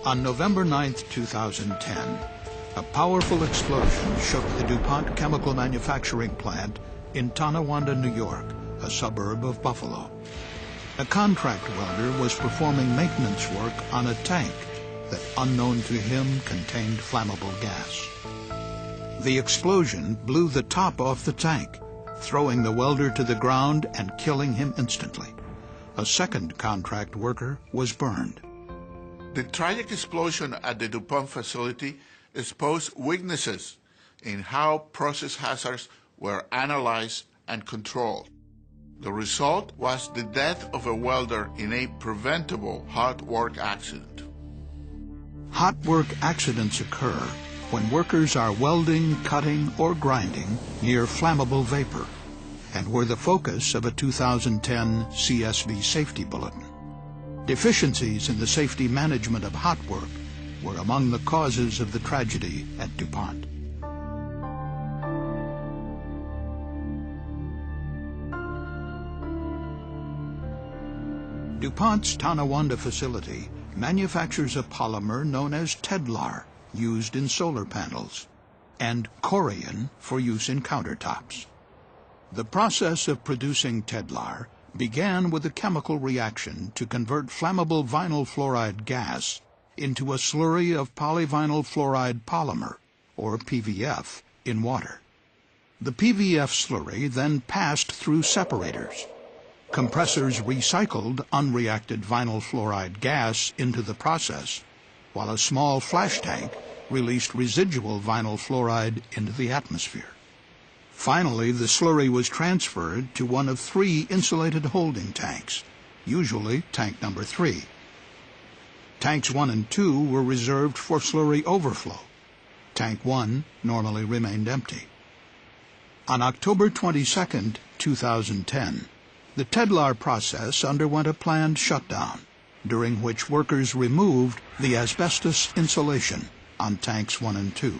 On November 9, 2010, a powerful explosion shook the DuPont chemical manufacturing plant in Tonawanda, New York, a suburb of Buffalo. A contract welder was performing maintenance work on a tank that, unknown to him, contained flammable gas. The explosion blew the top off the tank, throwing the welder to the ground and killing him instantly. A second contract worker was burned. The tragic explosion at the DuPont facility exposed weaknesses in how process hazards were analyzed and controlled. The result was the death of a welder in a preventable hot work accident. Hot work accidents occur when workers are welding, cutting, or grinding near flammable vapor, and were the focus of a 2010 CSV safety bulletin. Deficiencies in the safety management of hot work were among the causes of the tragedy at DuPont. DuPont's Tonawanda facility manufactures a polymer known as Tedlar, used in solar panels, and Corian for use in countertops. The process of producing Tedlar began with a chemical reaction to convert flammable vinyl fluoride gas into a slurry of polyvinyl fluoride polymer, or PVF, in water. The PVF slurry then passed through separators. Compressors recycled unreacted vinyl fluoride gas into the process, while a small flash tank released residual vinyl fluoride into the atmosphere. Finally, the slurry was transferred to one of 3 insulated holding tanks, usually tank number 3. Tanks 1 and 2 were reserved for slurry overflow. Tank 1 normally remained empty. On October 22, 2010, the Tedlar process underwent a planned shutdown, during which workers removed the asbestos insulation on tanks 1 and 2.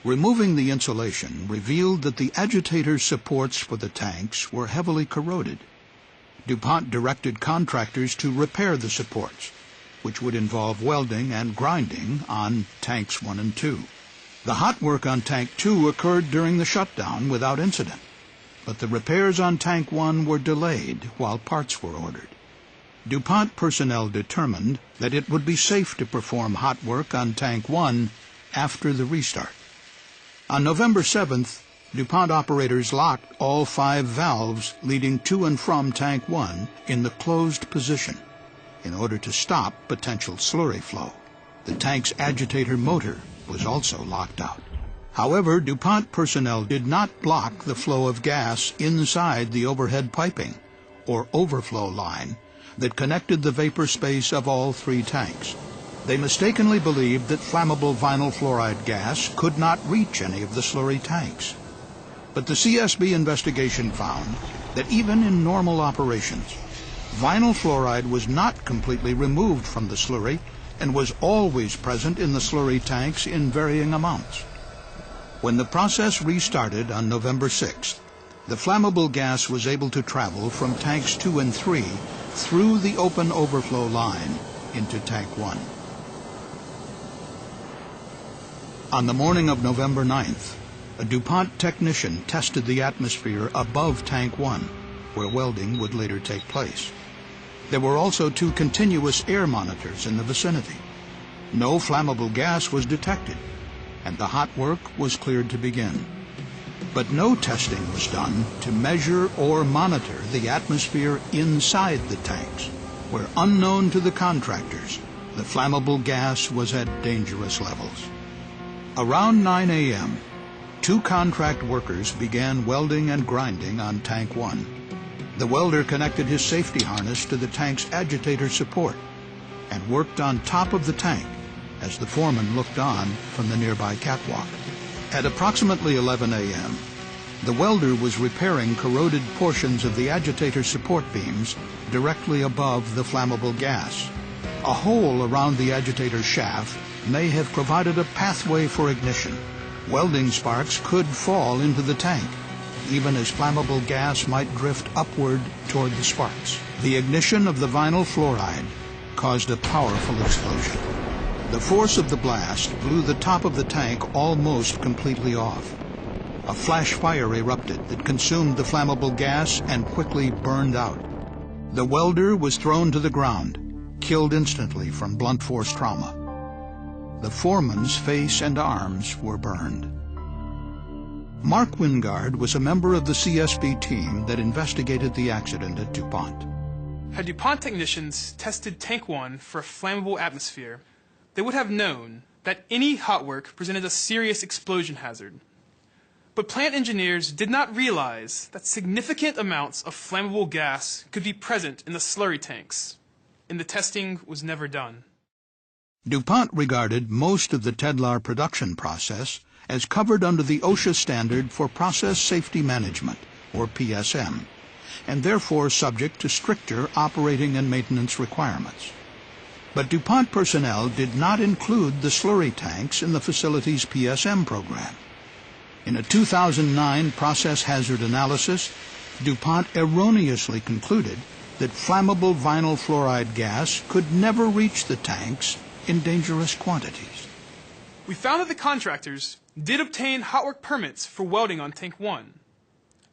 Removing the insulation revealed that the agitator supports for the tanks were heavily corroded. DuPont directed contractors to repair the supports, which would involve welding and grinding on tanks 1 and 2. The hot work on tank 2 occurred during the shutdown without incident, but the repairs on tank 1 were delayed while parts were ordered. DuPont personnel determined that it would be safe to perform hot work on tank 1 after the restart. On November 7th, DuPont operators locked all 5 valves leading to and from tank 1 in the closed position in order to stop potential slurry flow. The tank's agitator motor was also locked out. However, DuPont personnel did not block the flow of gas inside the overhead piping, or overflow line, that connected the vapor space of all 3 tanks. They mistakenly believed that flammable vinyl fluoride gas could not reach any of the slurry tanks. But the CSB investigation found that even in normal operations, vinyl fluoride was not completely removed from the slurry and was always present in the slurry tanks in varying amounts. When the process restarted on November 6th, the flammable gas was able to travel from tanks 2 and 3 through the open overflow line into tank 1. On the morning of November 9th, a DuPont technician tested the atmosphere above tank 1, where welding would later take place. There were also 2 continuous air monitors in the vicinity. No flammable gas was detected, and the hot work was cleared to begin. But no testing was done to measure or monitor the atmosphere inside the tanks, where, unknown to the contractors, the flammable gas was at dangerous levels. Around 9 a.m., 2 contract workers began welding and grinding on tank 1. The welder connected his safety harness to the tank's agitator support and worked on top of the tank as the foreman looked on from the nearby catwalk. At approximately 11 a.m., the welder was repairing corroded portions of the agitator support beams directly above the flammable gas. A hole around the agitator shaft may have provided a pathway for ignition. Welding sparks could fall into the tank, even as flammable gas might drift upward toward the sparks. The ignition of the vinyl fluoride caused a powerful explosion. The force of the blast blew the top of the tank almost completely off. A flash fire erupted that consumed the flammable gas and quickly burned out. The welder was thrown to the ground, killed instantly from blunt force trauma. The foreman's face and arms were burned. Mark Wingard was a member of the CSB team that investigated the accident at DuPont. Had DuPont technicians tested Tank 1 for a flammable atmosphere, they would have known that any hot work presented a serious explosion hazard. But plant engineers did not realize that significant amounts of flammable gas could be present in the slurry tanks, and the testing was never done. DuPont regarded most of the Tedlar production process as covered under the OSHA standard for Process Safety Management, or PSM, and therefore subject to stricter operating and maintenance requirements. But DuPont personnel did not include the slurry tanks in the facility's PSM program. In a 2009 process hazard analysis, DuPont erroneously concluded that flammable vinyl fluoride gas could never reach the tanks in dangerous quantities. We found that the contractors did obtain hot work permits for welding on Tank 1,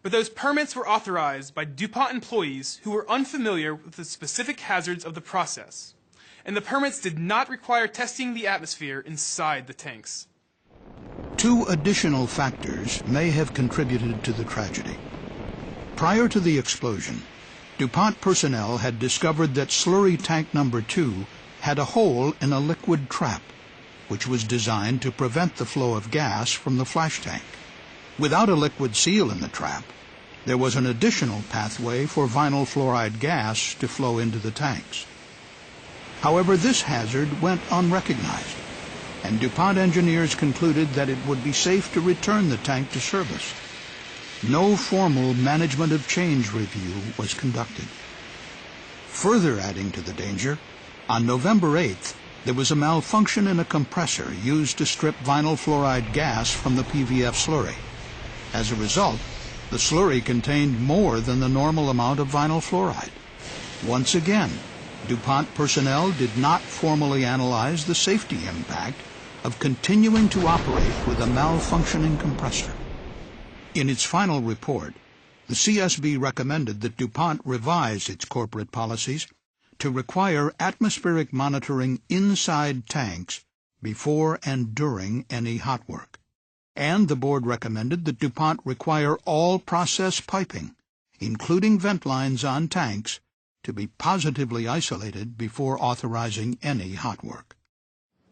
but those permits were authorized by DuPont employees who were unfamiliar with the specific hazards of the process, and the permits did not require testing the atmosphere inside the tanks. Two additional factors may have contributed to the tragedy. Prior to the explosion, DuPont personnel had discovered that slurry tank number 2 had a hole in a liquid trap, which was designed to prevent the flow of gas from the flash tank. Without a liquid seal in the trap, there was an additional pathway for vinyl fluoride gas to flow into the tanks. However, this hazard went unrecognized, and DuPont engineers concluded that it would be safe to return the tank to service. No formal management of change review was conducted. Further adding to the danger, on November 8th, there was a malfunction in a compressor used to strip vinyl fluoride gas from the PVF slurry. As a result, the slurry contained more than the normal amount of vinyl fluoride. Once again, DuPont personnel did not formally analyze the safety impact of continuing to operate with a malfunctioning compressor. In its final report, the CSB recommended that DuPont revise its corporate policies to require atmospheric monitoring inside tanks before and during any hot work. And the board recommended that DuPont require all process piping, including vent lines on tanks, to be positively isolated before authorizing any hot work.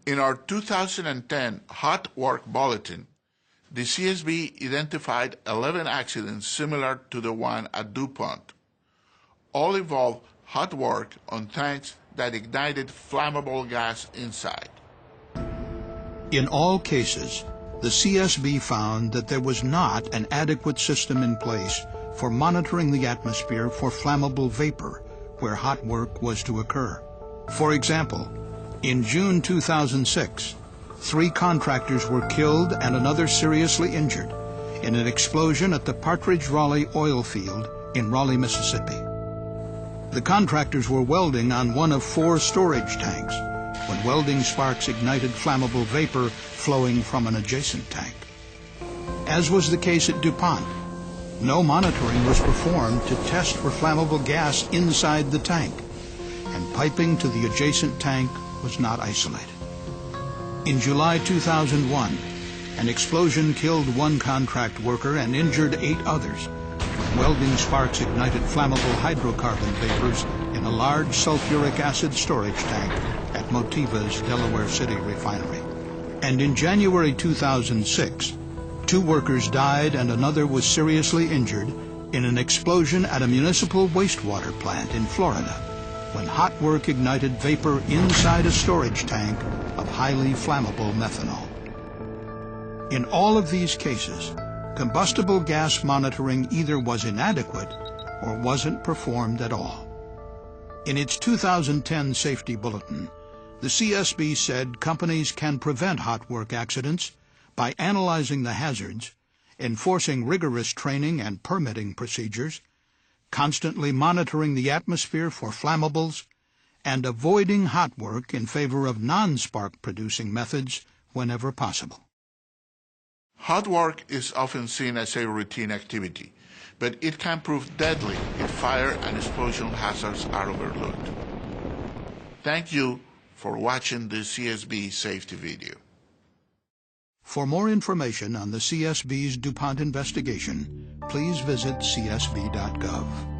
In our 2010 Hot Work Bulletin, the CSB identified 11 accidents similar to the one at DuPont. All involved hot work on tanks that ignited flammable gas inside. In all cases, the CSB found that there was not an adequate system in place for monitoring the atmosphere for flammable vapor where hot work was to occur. For example, in June 2006, 3 contractors were killed and another seriously injured in an explosion at the Partridge-Raleigh oil field in Raleigh, Mississippi. The contractors were welding on one of 4 storage tanks when welding sparks ignited flammable vapor flowing from an adjacent tank. As was the case at DuPont, no monitoring was performed to test for flammable gas inside the tank, and piping to the adjacent tank was not isolated. In July 2001, an explosion killed 1 contract worker and injured 8 others when welding sparks ignited flammable hydrocarbon vapors in a large sulfuric acid storage tank at Motiva's Delaware City refinery. And in January 2006, 2 workers died and another was seriously injured in an explosion at a municipal wastewater plant in Florida when hot work ignited vapor inside a storage tank of highly flammable methanol. In all of these cases, combustible gas monitoring either was inadequate or wasn't performed at all. In its 2010 safety bulletin, the CSB said companies can prevent hot work accidents by analyzing the hazards, enforcing rigorous training and permitting procedures, constantly monitoring the atmosphere for flammables, and avoiding hot work in favor of non-spark producing methods whenever possible. Hot work is often seen as a routine activity, but it can prove deadly if fire and explosion hazards are overlooked. Thank you for watching the CSB safety video. For more information on the CSB's DuPont investigation, please visit csb.gov.